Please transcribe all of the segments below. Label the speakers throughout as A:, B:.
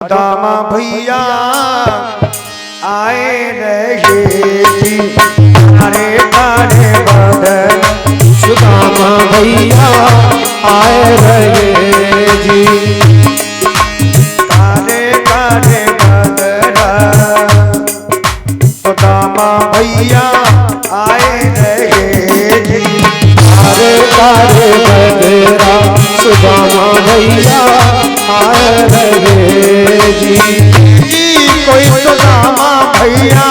A: दामा भैया आए रहे जी अरे कारे बदन
B: सुदामा भैया आए रहे जी
A: कारे कारे बदन सुदामा भैया आए रहे जी
B: कारे कारे बदरा सुदामा भैया आए रहे जी
A: कोई सुदामा भैया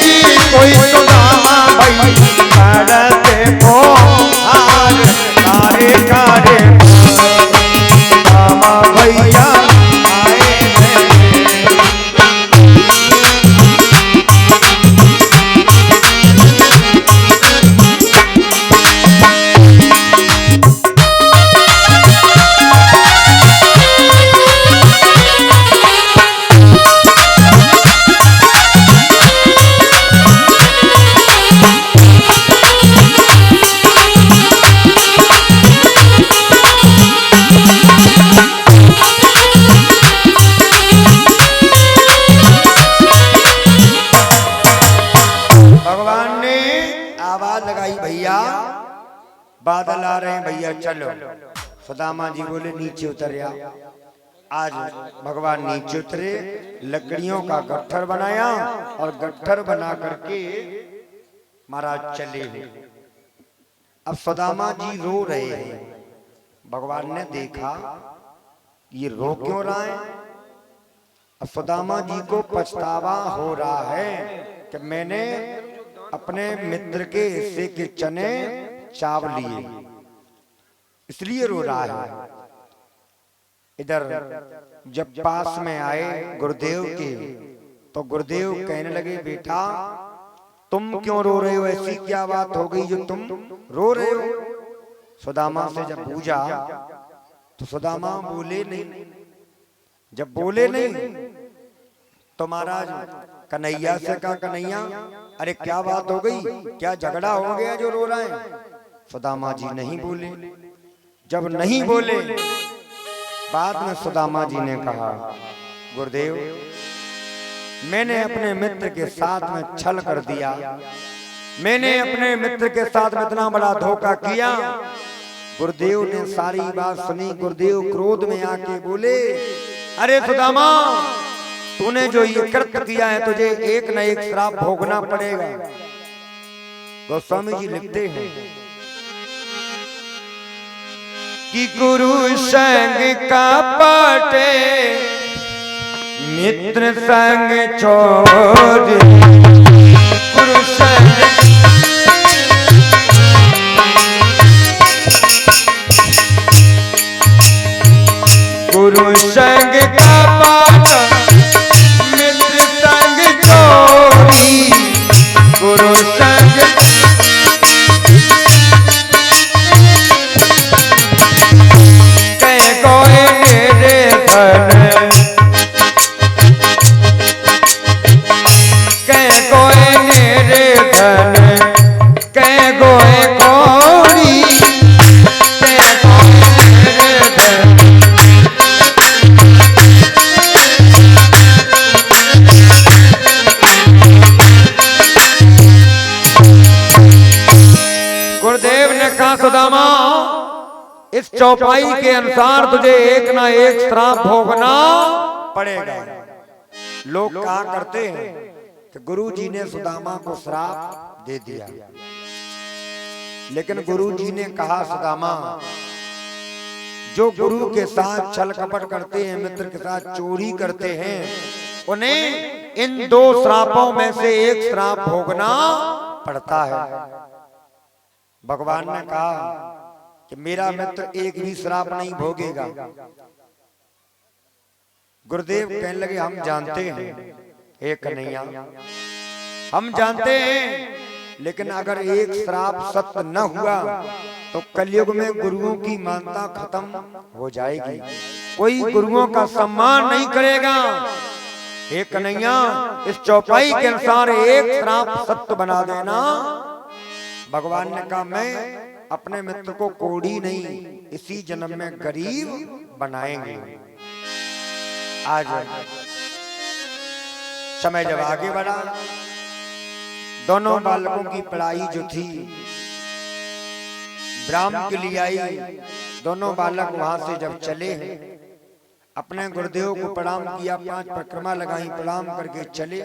A: जी कोई सुदामा भैया देखो हार कारे कारे सुदामा भैया आए बादल आ रहे हैं भैया चलो। सुदामा जी बोले नीचे उतरिया। आज भगवान नीचे उतरे, लकड़ियों का गट्ठर बनाया और गट्ठर बना करके महाराज चले। अब सुदामा जी रो रहे हैं। भगवान ने देखा ये रो क्यों रहा है। अब सुदामा जी को पछतावा हो रहा है कि मैंने अपने मित्र के हिस्से के चने चाव लिए, इसलिए रो रहा है। इधर जब पास में आए गुरुदेव के तो गुरुदेव कहने लगे बेटा तुम क्यों रो रहे हो, ऐसी क्या बात हो गई जो तुम रो रहे हो। सुदामा से जब पूछा तो सुदामा बोले नहीं। जब बोले नहीं तो महाराज कन्हैया से कहा कन्हैया अरे क्या बात हो गई, क्या झगड़ा हो गया जो रो रहे हैं। सुदामा जी नहीं बोले। जब नहीं बोले बाद में सुदामा जी ने कहा गुरुदेव मैंने अपने मित्र के साथ में छल कर दिया, मैंने अपने मित्र के साथ में इतना बड़ा धोखा किया। गुरुदेव ने सारी बात सुनी। गुरुदेव क्रोध में आके बोले अरे सुदामा तूने जो ये कृत्य किया है तुझे एक न एक श्राप भोगना पड़ेगा। गोस्वामी जी लिखते हैं कि गुरु संग का पाटे मित्र संग छोड़, गुरु संग गुरु संग का पाटा मित्र संग छोड़ी, गुरु संग सुदामा इस चौपाई के अनुसार तुझे एक ना एक श्राप भोगना पड़ेगा। लोग कहा करते हैं कि गुरु जी ने सुदामा को श्राप दे दिया, लेकिन गुरु जी ने कहा सुदामा जो गुरु के साथ छल कपट करते हैं, मित्र के साथ चोरी करते हैं, उन्हें इन दो श्रापों में से एक श्राप भोगना पड़ता है। भगवान ने कहा कि मेरा मित्र एक भी श्राप नहीं भोगेगा। गुरुदेव कहने लगे हम जानते हैं हे कन्हैया, हम जानते हैं, लेकिन अगर एक श्राप सत्य न हुआ तो कलयुग में गुरुओं की मान्यता खत्म हो जाएगी, कोई गुरुओं का सम्मान नहीं करेगा। हे कन्हैया इस चौपाई के अनुसार एक श्राप सत्य बना देना। भगवान ने कहा मैं अपने मित्र को कोड़ी नहीं इसी जन्म में गरीब बनाएंगे। आज समय जब आगे बढ़ा, दोनों बालकों की पढ़ाई जो थी ब्राह्मण के लिए आई। दोनों बालक वहां से जब चले, अपने गुरुदेव को प्रणाम किया, 5 परिक्रमा लगाई, प्रणाम करके चले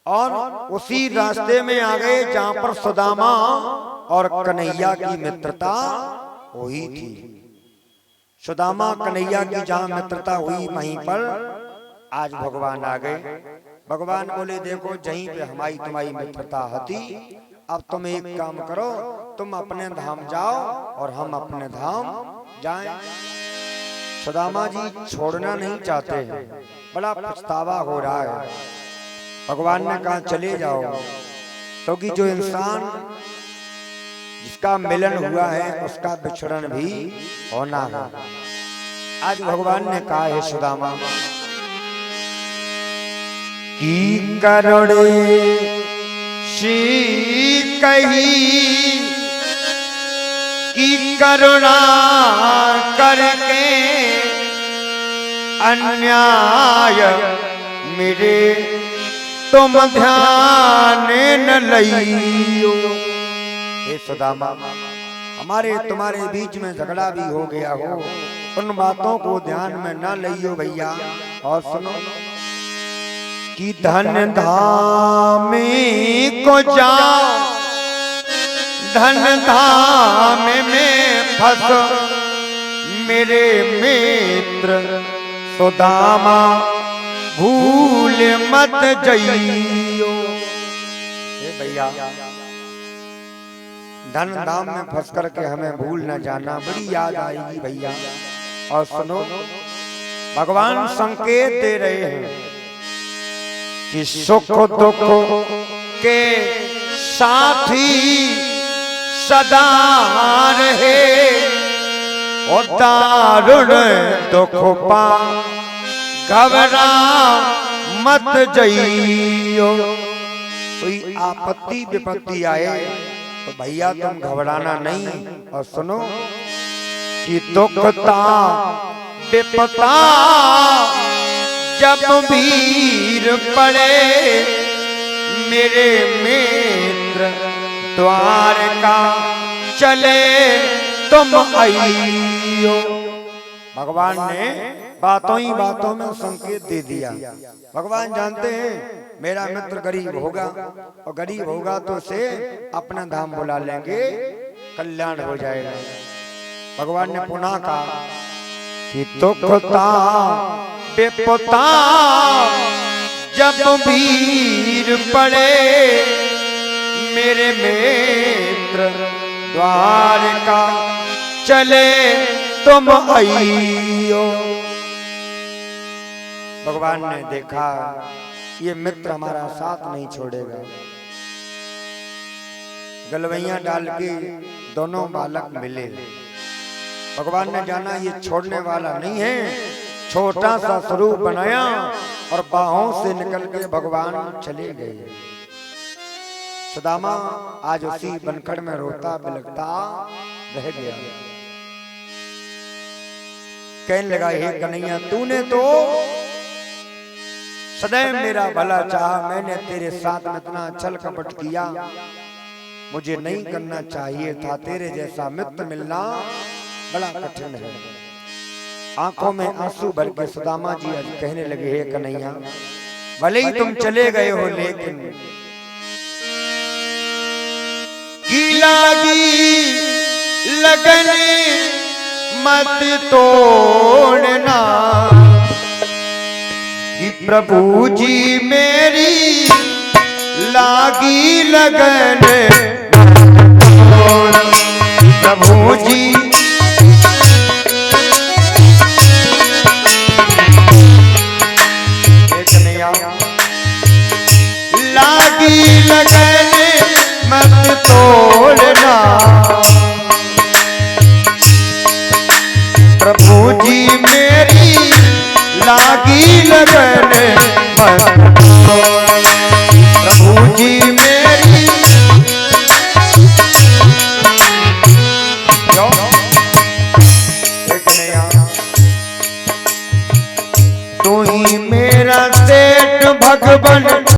A: और उसी रास्ते में आ गए जहां पर सुदामा और कन्हैया की मित्रता हुई थी। सुदामा कन्हैया की जहां मित्रता हुई वहीं पर आज भगवान आ गए। भगवान बोले देखो जहीं पे हमारी तुम्हारी मित्रता होती, अब तुम एक काम करो, तुम अपने धाम जाओ और हम अपने धाम जाएं। सुदामा जी छोड़ना नहीं चाहते हैं, बड़ा पछतावा हो रहा है। भगवान ने कहा चले जाओ, क्योंकि जो इंसान जिसका मिलन हुआ है उसका बिछड़न भी होना है। आज भगवान ने कहा है सुदामा की करुणे सी कही की करुणा करके अन्याय मेरे तुम ध्यान न लइयो। हे सुदामा, हमारे तुम्हारे बीच में झगड़ा भी हो गया हो, उन बातों को ध्यान में न लइयो भैया। और सुनो कि धन धाम को जाओ, धन धाम में फंस मेरे मित्र सुदामा भूल मत जइयो। भैया धन धाम में फंस करके हमें भूल न जाना, बड़ी याद आएगी भैया। और सुनो भगवान संकेत दे रहे हैं कि सुख दुख के साथी सदा रहे और दारुण दुख पा घबरा मत जइयो। कोई आपत्ति विपत्ति आए तो भैया तुम घबराना नहीं। और सुनो कि दुखता विपता जब वीर पड़े मेरे मित्र द्वार का चले तुम आइयो। भगवान ने बातों ही बातों में संकेत दे दिया। भगवान जानते हैं मेरा मित्र गरीब होगा और गरीब होगा तो उसे अपना धाम बुला लेंगे, कल्याण हो जाएगा। भगवान ने पुनः कहा कि दुखता विपता जब वीर पड़े मेरे मित्र द्वार का चले तुम आइयो। भगवान ने देखा ये मित्र हमारा साथ नहीं छोड़ेगा। गलवैया डाल के दोनों बालक मिले। भगवान ने जाना ये छोड़ने वाला नहीं है, छोटा सा स्वरूप बनाया और बाहों से निकल के भगवान चले गए। सुदामा आज उसी बनखड़ में रोता बिलखता रह गया। कहने लगा हे कन्हैया तूने तो सदैव मेरा भला चाहा, मैंने तेरे साथ में इतना छल कपट किया, मुझे नहीं करना चाहिए था। तेरे जैसा मित्र मिलना बड़ा कठिन है। आंखों में आंसू भर के सुदामा जी आज कहने लगे हे कन्हैया भले ही तुम चले गए हो लेकिन की लागी लगन मत तोड़ना कि प्रभु जी मेरी लागी लगन प्रभु जी लागी लगन मत तोड़ना प्रभु जी मेरी लागी लगन मत तोड़ना प्रभु जी मेरी तू ही मेरा सेठ भगवन